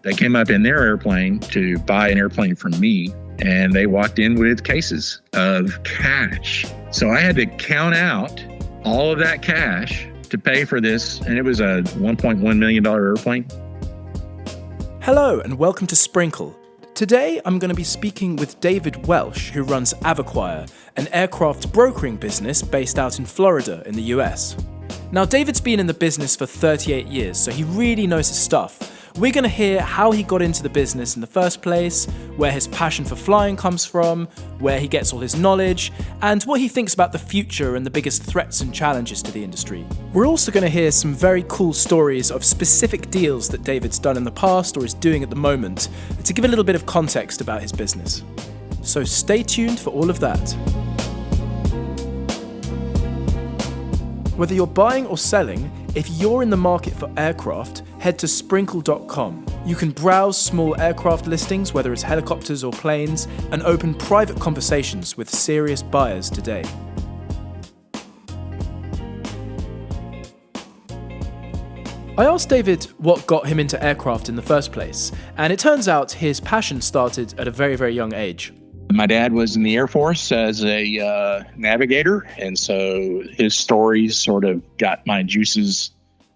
They came up in their airplane to buy an airplane from me, and they walked in with cases of cash. So I had to count out all of that cash to pay for this, and it was a $1.1 million airplane. Hello, and welcome to Sprinkle. Today, I'm going to be speaking with David Welch, who runs Avacquire, an aircraft brokering business based out in Florida in the US. Now, David's been in the business for 38 years, so he really knows his stuff. We're going to hear how he got into the business in the first place, where his passion for flying comes from, where he gets all his knowledge, and what he thinks about the future and the biggest threats and challenges to the industry. We're also going to hear some very cool stories of specific deals that David's done in the past or is doing at the moment to give a little bit of context about his business. So stay tuned for all of that. Whether you're buying or selling, if you're in the market for aircraft, head to sprinkle.com. You can browse small aircraft listings, whether it's helicopters or planes, and open private conversations with serious buyers today. I asked David what got him into aircraft in the first place, and it turns out his passion started at a very, very young age. My dad was in the Air Force as a navigator, and so his stories sort of got my juices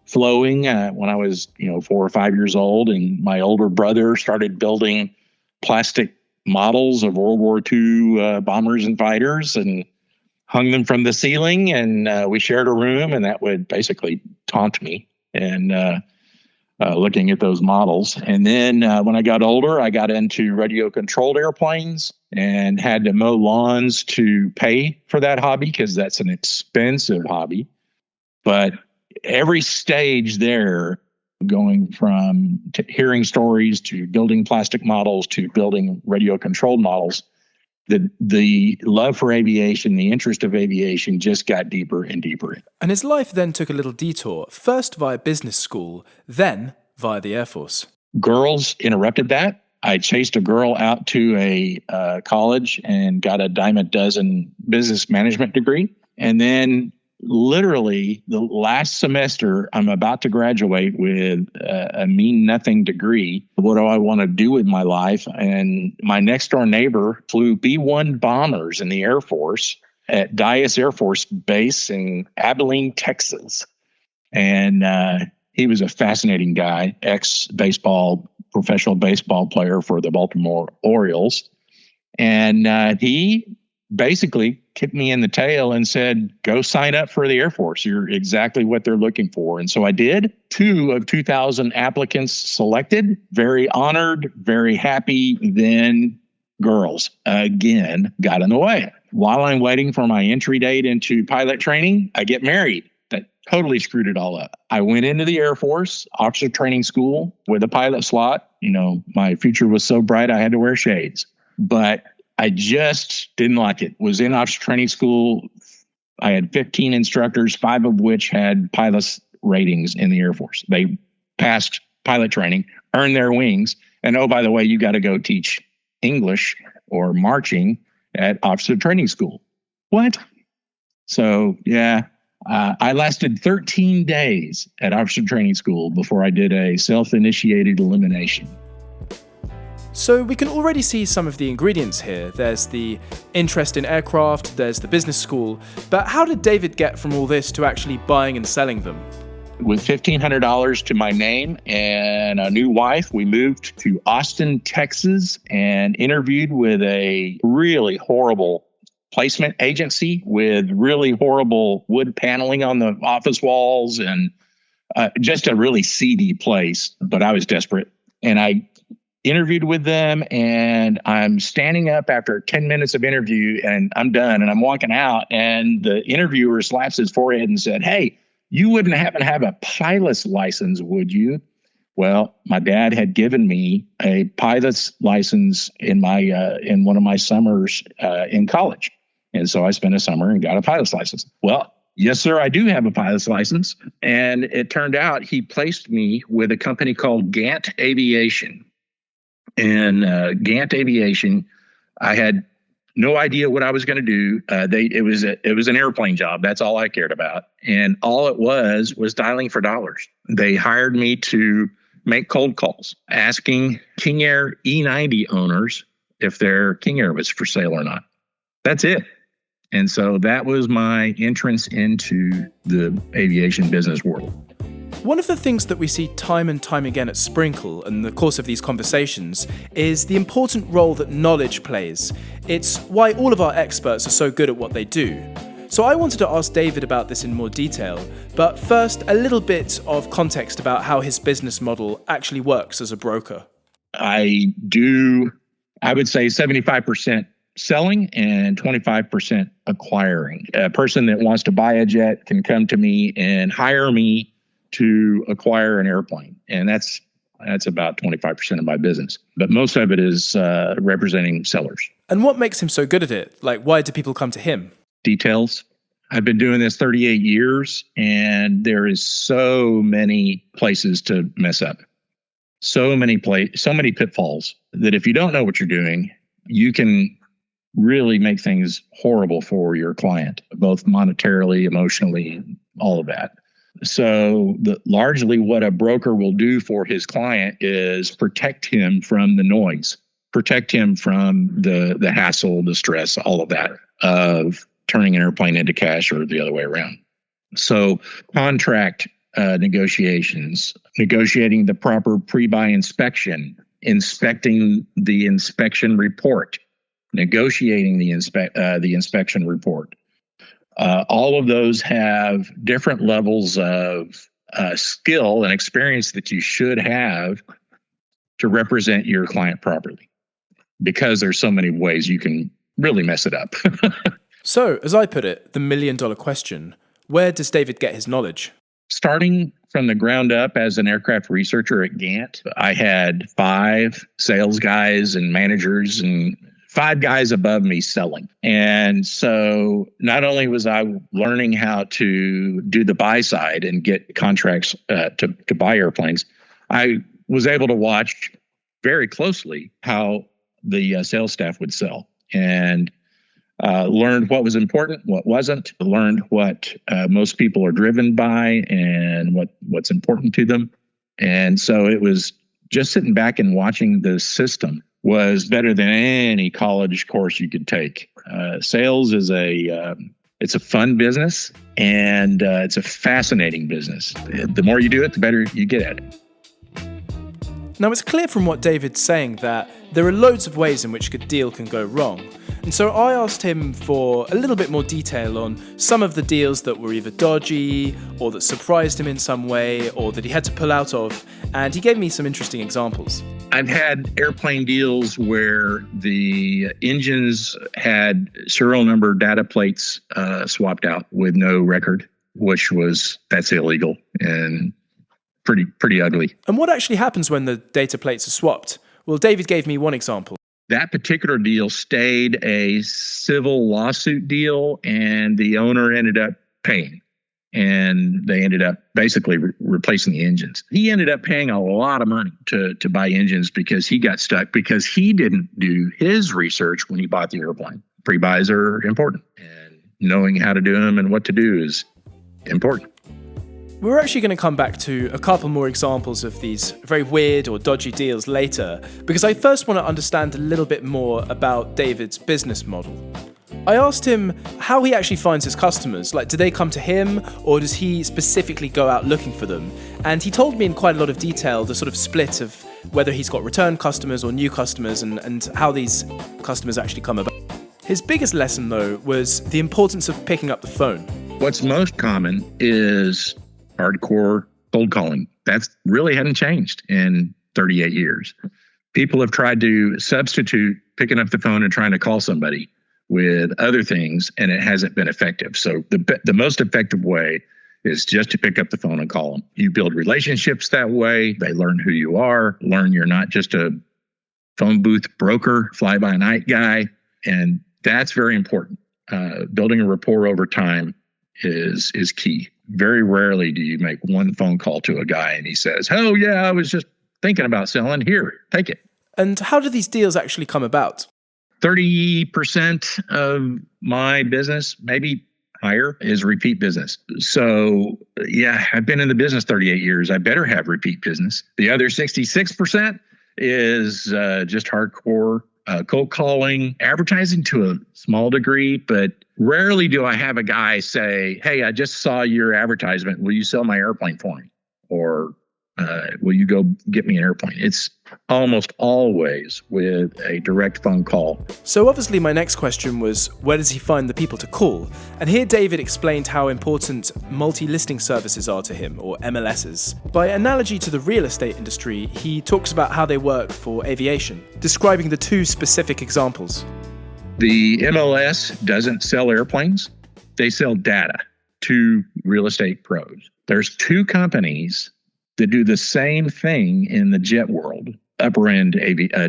flowing when I was, 4 or 5 years old. And my older brother started building plastic models of World War II bombers and fighters and hung them from the ceiling. And we shared a room, and that would basically taunt me and looking at those models. And then when I got older, I got into radio-controlled airplanes and had to mow lawns to pay for that hobby because that's an expensive hobby. But every stage there, going from hearing stories to building plastic models to building radio-controlled models, the love for aviation, the interest of aviation just got deeper and deeper. And his life then took a little detour, first via business school, then via the Air Force. Girls interrupted that. I chased a girl out to a college and got a dime a dozen business management degree. And then literally the last semester, I'm about to graduate with a mean nothing degree. What do I want to do with my life? And my next door neighbor flew B-1 bombers in the Air Force at Dyess Air Force Base in Abilene, Texas. And he was a fascinating guy, professional baseball player for the Baltimore Orioles. And he basically kicked me in the tail and said, go sign up for the Air Force. You're exactly what they're looking for. And so I did. 2 of 2,000 applicants selected. Very honored, very happy. Then girls again got in the way. While I'm waiting for my entry date into pilot training, I get married. That totally screwed it all up. I went into the Air Force, officer training school with a pilot slot. My future was so bright I had to wear shades. But I just didn't like it. Was in officer training school. I had 15 instructors, 5 of which had pilot's ratings in the Air Force. They passed pilot training, earned their wings. And oh, by the way, you got to go teach English or marching at officer training school. What? So, yeah. I lasted 13 days at officer training school before I did a self-initiated elimination. So we can already see some of the ingredients here. There's the interest in aircraft, there's the business school. But how did David get from all this to actually buying and selling them? With $1,500 to my name and a new wife, we moved to Austin, Texas, and interviewed with a really horrible placement agency with really horrible wood paneling on the office walls and just a really seedy place. But I was desperate. And I interviewed with them, and I'm standing up after 10 minutes of interview, and I'm done, and I'm walking out, and the interviewer slaps his forehead and said, "Hey, you wouldn't happen to have a pilot's license, would you?" Well, my dad had given me a pilot's license in one of my summers in college. And so I spent a summer and got a pilot's license. Well, yes, sir, I do have a pilot's license. And it turned out he placed me with a company called Gant Aviation. And Gant Aviation, I had no idea what I was going to do. It was an airplane job. That's all I cared about. And all it was dialing for dollars. They hired me to make cold calls, asking King Air E90 owners if their King Air was for sale or not. That's it. And so that was my entrance into the aviation business world. One of the things that we see time and time again at Sprinkle in the course of these conversations is the important role that knowledge plays. It's why all of our experts are so good at what they do. So I wanted to ask David about this in more detail, but first a little bit of context about how his business model actually works as a broker. I would say 75% selling and 25% acquiring. A person that wants to buy a jet can come to me and hire me to acquire an airplane. And that's about 25% of my business. But most of it is representing sellers. And what makes him so good at it? Like, why do people come to him? Details. I've been doing this 38 years, and there is so many places to mess up. So many pitfalls that if you don't know what you're doing, you can really make things horrible for your client, both monetarily, emotionally, all of that. So largely what a broker will do for his client is protect him from the noise, protect him from the hassle, the stress, all of that of turning an airplane into cash or the other way around. So contract negotiations, negotiating the proper pre-buy inspection, inspecting the inspection report, negotiating the inspection report. All of those have different levels of skill and experience that you should have to represent your client properly, because there's so many ways you can really mess it up. So, as I put it, the million-dollar question, where does David get his knowledge? Starting from the ground up as an aircraft researcher at Gantt, I had 5 sales guys and managers and 5 guys above me selling. And so not only was I learning how to do the buy side and get contracts to buy airplanes, I was able to watch very closely how the sales staff would sell, and learned what was important, what wasn't, learned what most people are driven by and what's important to them. And so it was just sitting back and watching the system was better than any college course you could take. Sales is it's a fun business, and it's a fascinating business. The more you do it, the better you get at it. Now, it's clear from what David's saying that there are loads of ways in which a deal can go wrong. And so I asked him for a little bit more detail on some of the deals that were either dodgy or that surprised him in some way or that he had to pull out of. And he gave me some interesting examples. I've had airplane deals where the engines had serial number data plates swapped out with no record, that's illegal and pretty ugly. And what actually happens when the data plates are swapped? Well, David gave me one example. That particular deal stayed a civil lawsuit deal, and the owner ended up paying. And they ended up basically replacing the engines. He ended up paying a lot of money to buy engines because he got stuck because he didn't do his research when he bought the airplane. Pre-buys are important, and knowing how to do them and what to do is important. We're actually going to come back to a couple more examples of these very weird or dodgy deals later, because I first want to understand a little bit more about David's business model. I asked him how he actually finds his customers. Like, do they come to him, or does he specifically go out looking for them? And he told me in quite a lot of detail the sort of split of whether he's got return customers or new customers and how these customers actually come about. His biggest lesson, though, was the importance of picking up the phone. What's most common is hardcore cold calling. That's really hadn't changed in 38 years. People have tried to substitute picking up the phone and trying to call somebody with other things, and it hasn't been effective. So the most effective way is just to pick up the phone and call them. You build relationships that way. They learn who you are, learn you're not just a phone booth broker, fly-by-night guy, and that's very important. Building a rapport over time is key. Very rarely do you make one phone call to a guy and he says, "Oh yeah, I was just thinking about selling. Here, take it." And how do these deals actually come about? 30% of my business, maybe higher is repeat business. So yeah, I've been in the business 38 years. I better have repeat business. The other 66% is just hardcore cold calling, advertising to a small degree, but rarely do I have a guy say, hey, I just saw your advertisement. Will you sell my airplane for me? Or will you go get me an airplane? It's almost always with a direct phone call. So obviously my next question was, where does he find the people to call? And here David explained how important multi-listing services are to him, or MLSs. By analogy to the real estate industry, he talks about how they work for aviation, describing the two specific examples. The MLS doesn't sell airplanes. They sell data to real estate pros. There's two companies that do the same thing in the jet world, upper end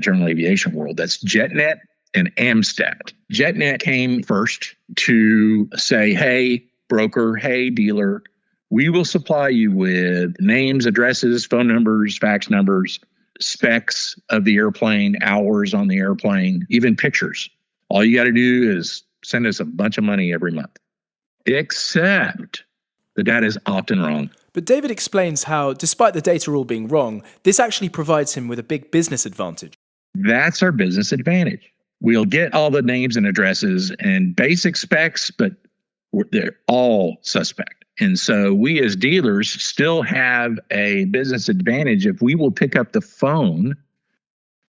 general aviation world. That's JetNet and Amstat. JetNet came first to say, hey, broker, hey, dealer, we will supply you with names, addresses, phone numbers, fax numbers, specs of the airplane, hours on the airplane, even pictures. All you got to do is send us a bunch of money every month. Except the data is often wrong. But David explains how, despite the data all being wrong, this actually provides him with a big business advantage. That's our business advantage. We'll get all the names and addresses and basic specs, but they're all suspect. And so we as dealers still have a business advantage if we will pick up the phone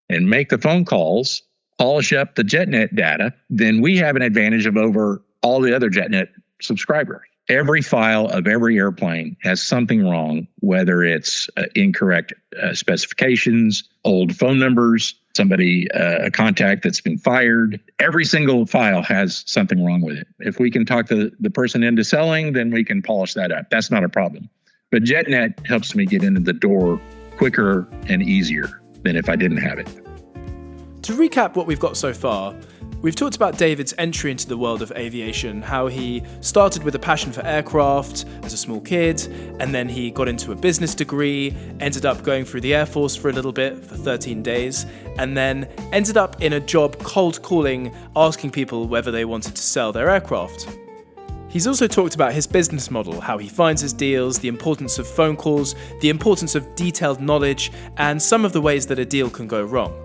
and make the phone calls, polish up the JetNet data, then we have an advantage of over all the other JetNet subscribers. Every file of every airplane has something wrong, whether it's incorrect specifications, old phone numbers, a contact that's been fired. Every single file has something wrong with it. If we can talk the person into selling, then we can polish that up. That's not a problem. But JetNet helps me get into the door quicker and easier than if I didn't have it. To recap what we've got so far, we've talked about David's entry into the world of aviation, how he started with a passion for aircraft as a small kid, and then he got into a business degree, ended up going through the Air Force for a little bit, for 13 days, and then ended up in a job cold calling, asking people whether they wanted to sell their aircraft. He's also talked about his business model, how he finds his deals, the importance of phone calls, the importance of detailed knowledge, and some of the ways that a deal can go wrong.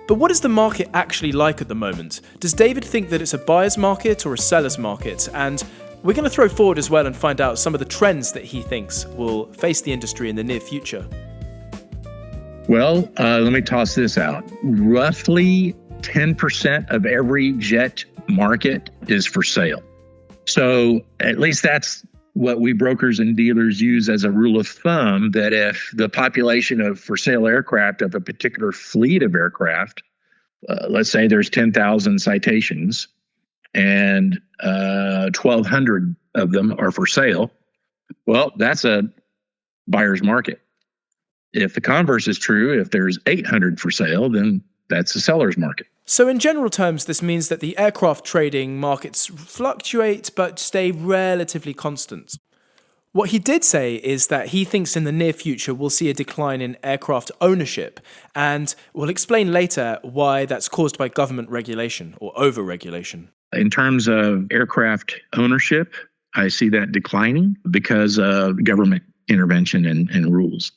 But what is the market actually like at the moment? Does David think that it's a buyer's market or a seller's market? And we're going to throw forward as well and find out some of the trends that he thinks will face the industry in the near future. Well, let me toss this out. Roughly 10% of every jet market is for sale. So at least that's what we brokers and dealers use as a rule of thumb, that if the population of for sale aircraft of a particular fleet of aircraft, let's say there's 10,000 citations and 1,200 of them are for sale, well, that's a buyer's market. If the converse is true, if there's 800 for sale, then that's a seller's market. So in general terms, this means that the aircraft trading markets fluctuate but stay relatively constant. What he did say is that he thinks in the near future we'll see a decline in aircraft ownership, and we'll explain later why that's caused by government regulation or over-regulation. In terms of aircraft ownership, I see that declining because of government intervention and rules.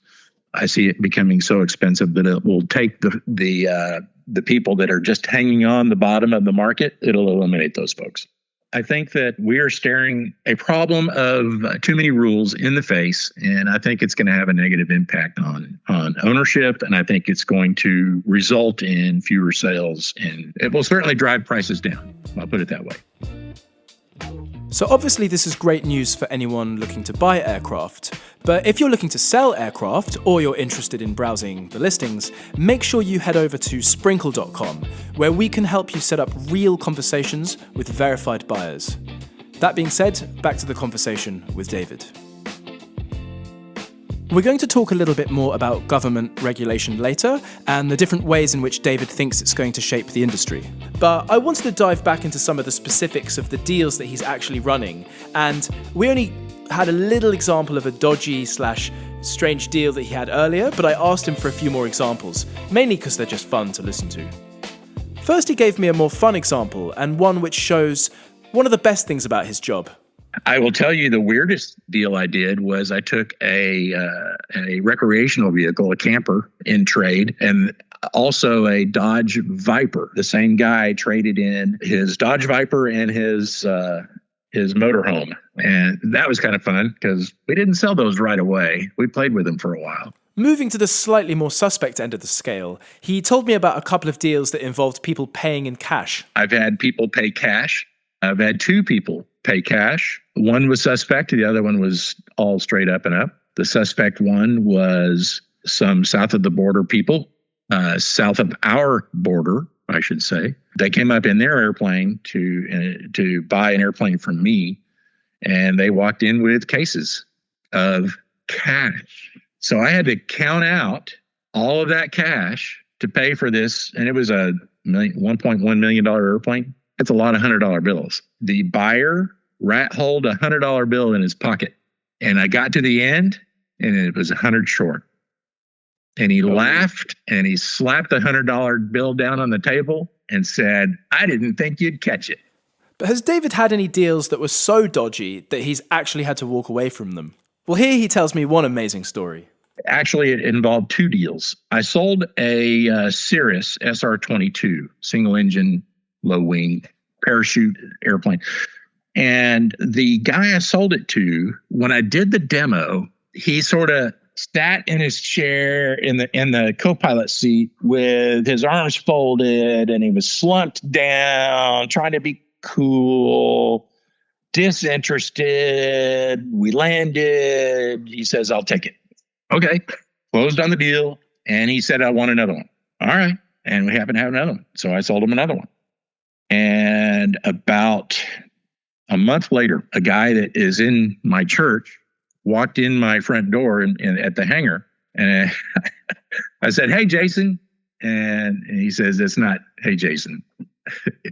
I see it becoming so expensive that it will take the people that are just hanging on the bottom of the market. It'll eliminate those folks. I think that we are staring a problem of too many rules in the face, and I think it's going to have a negative impact on ownership, and I think it's going to result in fewer sales, and it will certainly drive prices down. I'll put it that way. So obviously this is great news for anyone looking to buy aircraft, but if you're looking to sell aircraft or you're interested in browsing the listings, make sure you head over to sprinkle.com, where we can help you set up real conversations with verified buyers. That being said, back to the conversation with David. We're going to talk a little bit more about government regulation later and the different ways in which David thinks it's going to shape the industry. But I wanted to dive back into some of the specifics of the deals that he's actually running. And we only had a little example of a dodgy / strange deal that he had earlier, but I asked him for a few more examples, mainly because they're just fun to listen to. First, he gave me a more fun example, and one which shows one of the best things about his job? I will tell you the weirdest deal I did was I took a recreational vehicle, a camper in trade, and also a Dodge Viper. The same guy traded in his Dodge Viper and his motorhome. And that was kind of fun because we didn't sell those right away. We played with them for a while. Moving to the slightly more suspect end of the scale, he told me about a couple of deals that involved people paying in cash. I've had people pay cash. I've had two people pay cash. One was suspect. The other one was all straight up and up. The suspect one was some south of the border people, south of our border, I should say. They came up in their airplane to buy an airplane from me, and they walked in with cases of cash. So I had to count out all of that cash to pay for this, and it was a $1.1 million airplane. It's a lot of $100 bills. The buyer rat-holed a $100 bill in his pocket, and I got to the end, and it was 100 short. And he laughed, and he slapped the $100 bill down on the table and said, "I didn't think you'd catch it." But has David had any deals that were so dodgy that he's actually had to walk away from them? Well, here he tells me one amazing story. Actually, it involved two deals. I sold a Cirrus SR-22, single-engine, low-wing, parachute airplane. And the guy I sold it to, when I did the demo, he sort of sat in his chair in the co-pilot seat with his arms folded, and he was slumped down, trying to be cool, disinterested. We landed. He says, "I'll take it." Okay. Closed on the deal. And he said, "I want another one." All right. And we happen to have another one. So I sold him another one. And about a month later, a guy that is in my church walked in my front door at the hangar. And I said, "Hey, Jason." And he says, "It's not, hey, Jason.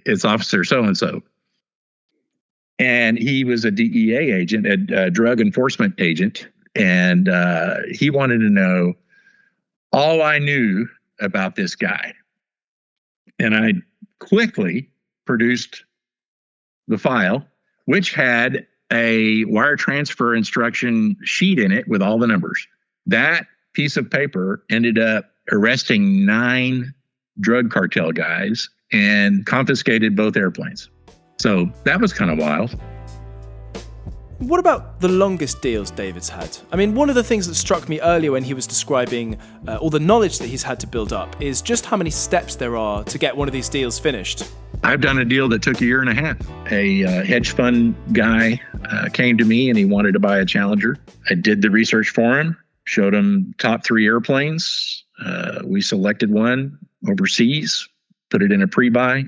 It's Officer so-and-so." And he was a DEA agent, a drug enforcement agent. And he wanted to know all I knew about this guy. And I quickly produced the file, which had a wire transfer instruction sheet in it with all the numbers. That piece of paper ended up arresting 9 drug cartel guys and confiscated both airplanes. So that was kind of wild. What about the longest deals David's had? I mean, one of the things that struck me earlier when he was describing all the knowledge that he's had to build up is just how many steps there are to get one of these deals finished. I've done a deal that took a year and a half. A hedge fund guy came to me and he wanted to buy a Challenger. I did the research for him, showed him top 3 airplanes. We selected one overseas, put it in a pre-buy.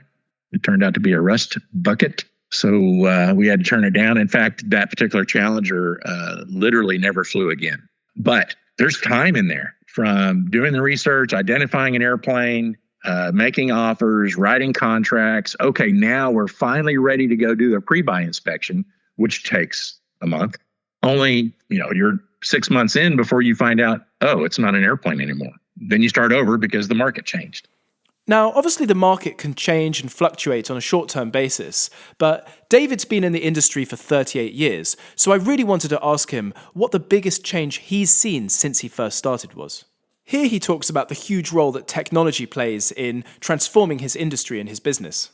It turned out to be a rust bucket. So we had to turn it down. In fact, that particular Challenger literally never flew again. But there's time in there from doing the research, identifying an airplane, making offers, writing contracts. Okay, now we're finally ready to go do a pre-buy inspection, which takes a month. Only, you're 6 months in before you find out, oh, it's not an airplane anymore. Then you start over because the market changed. Now, obviously the market can change and fluctuate on a short-term basis, but David's been in the industry for 38 years, so I really wanted to ask him what the biggest change he's seen since he first started was. Here he talks about the huge role that technology plays in transforming his industry and his business.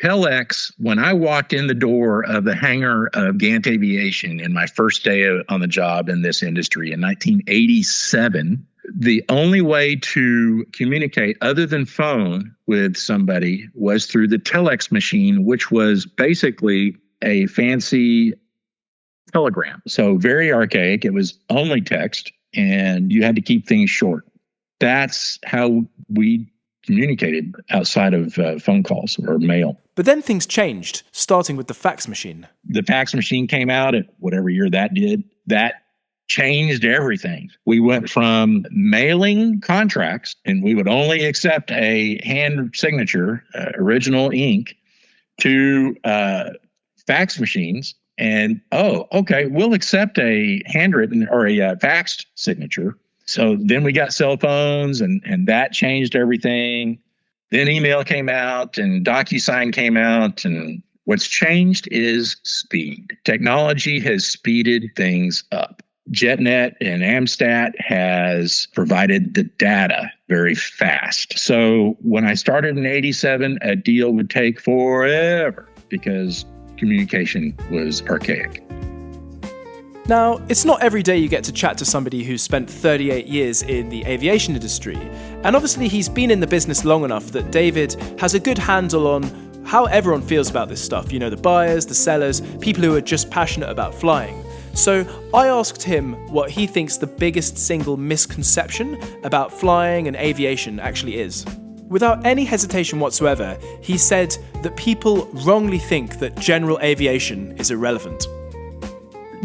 Telex, when I walked in the door of the hangar of Gant Aviation in my first day on the job in this industry in 1987, the only way to communicate other than phone with somebody was through the telex machine, which was basically a fancy telegram. So very archaic. It was only text, and you had to keep things short. That's how we communicated outside of phone calls or mail. But then things changed, starting with the fax machine. The fax machine came out at whatever year that did. That changed everything. We went from mailing contracts, and we would only accept a hand signature, original ink, to fax machines. And, okay, we'll accept a handwritten or a faxed signature. So then we got cell phones, and that changed everything. Then email came out, and DocuSign came out, and What's changed is speed. Technology has speeded things up. JetNet and Amstat has provided the data very fast. So when I started in 87, a deal would take forever because communication was archaic. Now, it's not every day you get to chat to somebody who's spent 38 years in the aviation industry, and obviously he's been in the business long enough that David has a good handle on how everyone feels about this stuff. You know, the buyers, the sellers, people who are just passionate about flying. So I asked him what he thinks the biggest single misconception about flying and aviation actually is. Without any hesitation whatsoever, he said that people wrongly think that general aviation is irrelevant.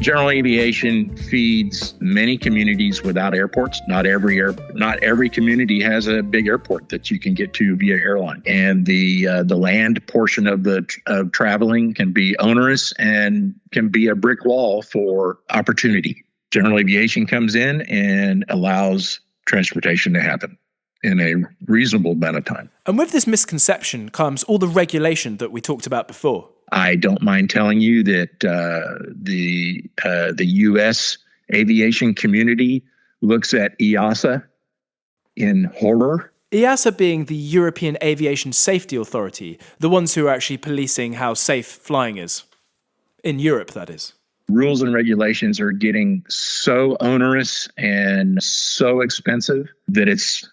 General aviation feeds many communities without airports. Not every community has a big airport that you can get to via airline. And the land portion of traveling can be onerous and can be a brick wall for opportunity. General aviation comes in and allows transportation to happen in a reasonable amount of time. And with this misconception comes all the regulation that we talked about before. I don't mind telling you that the U.S. aviation community looks at EASA in horror. EASA being the European Aviation Safety Authority, the ones who are actually policing how safe flying is. In Europe, that is. Rules and regulations are getting so onerous and so expensive that it's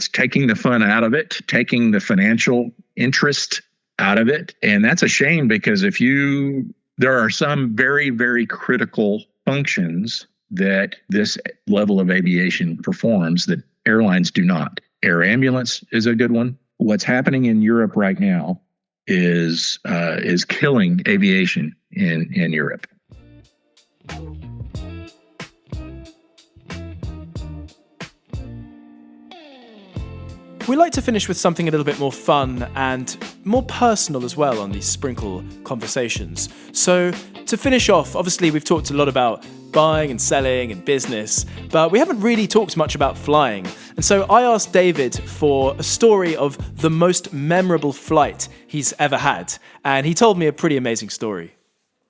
taking the fun out of it, taking the financial interest out of it. And that's a shame because there are some very, very critical functions that this level of aviation performs that airlines do not. Air ambulance is a good one. What's happening in Europe right now is killing aviation in Europe. We like to finish with something a little bit more fun and more personal as well on these Sprinkle conversations. So to finish off, obviously we've talked a lot about buying and selling and business, but we haven't really talked much about flying. And so I asked David for a story of the most memorable flight he's ever had. And he told me a pretty amazing story.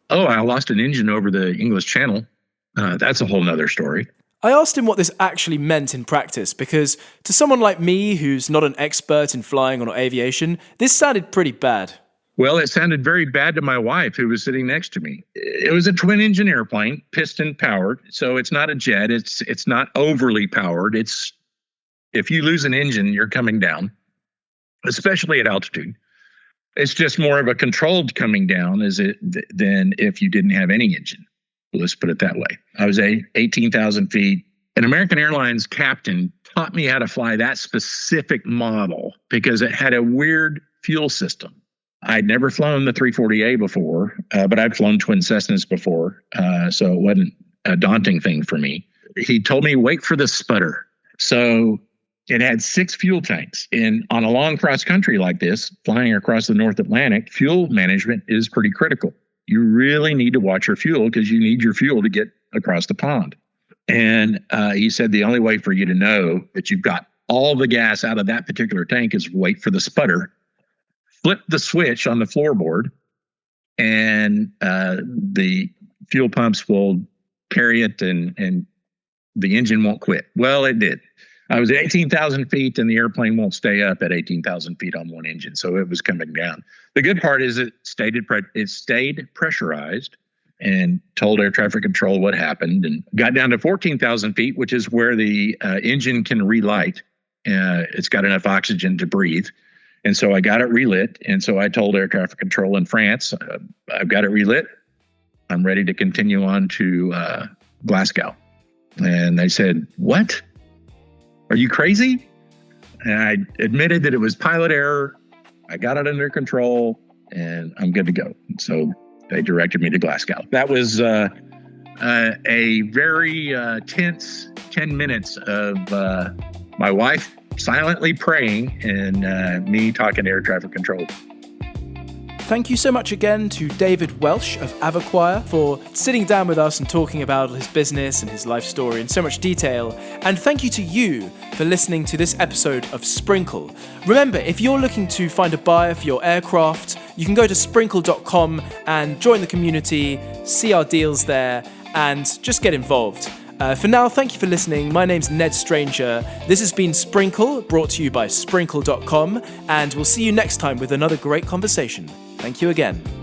Oh, I lost an engine over the English Channel. That's a whole nother story. I asked him what this actually meant in practice, because to someone like me who's not an expert in flying or aviation, this sounded pretty bad. Well, it sounded very bad to my wife, who was sitting next to me. It was a twin-engine airplane, piston-powered, so it's not a jet. It's not overly powered. If you lose an engine, you're coming down, especially at altitude. It's just more of a controlled coming down than if you didn't have any engine. Let's put it that way. I was 18,000 feet. An American Airlines captain taught me how to fly that specific model because it had a weird fuel system. I'd never flown the 340A before, but I'd flown twin Cessnas before, so it wasn't a daunting thing for me. He told me, wait for the sputter. So it had 6 fuel tanks. And on a long cross country like this, flying across the North Atlantic, fuel management is pretty critical. You really need to watch your fuel because you need your fuel to get across the pond. And he said the only way for you to know that you've got all the gas out of that particular tank is wait for the sputter, flip the switch on the floorboard, and the fuel pumps will carry it and the engine won't quit. Well, it did. I was at 18,000 feet and the airplane won't stay up at 18,000 feet on one engine. So it was coming down. The good part is it stayed pressurized and told air traffic control what happened and got down to 14,000 feet, which is where the engine can relight. It's got enough oxygen to breathe. And so I got it relit. And so I told air traffic control in France, I've got it relit. I'm ready to continue on to Glasgow. And they said, what? Are you crazy? And I admitted that it was pilot error. I got it under control and I'm good to go. So they directed me to Glasgow. That was a very tense 10 minutes of my wife silently praying and me talking to air traffic control. thank you so much again to David Welch of Avacquire for sitting down with us and talking about his business and his life story in so much detail. And thank you to you for listening to this episode of Sprinkle. Remember, if you're looking to find a buyer for your aircraft, you can go to sprinkle.com and join the community, see our deals there, and just get involved. For now, thank you for listening. My name's Ned Stranger. This has been Sprinkle, brought to you by sprinkle.com, and we'll see you next time with another great conversation. Thank you again.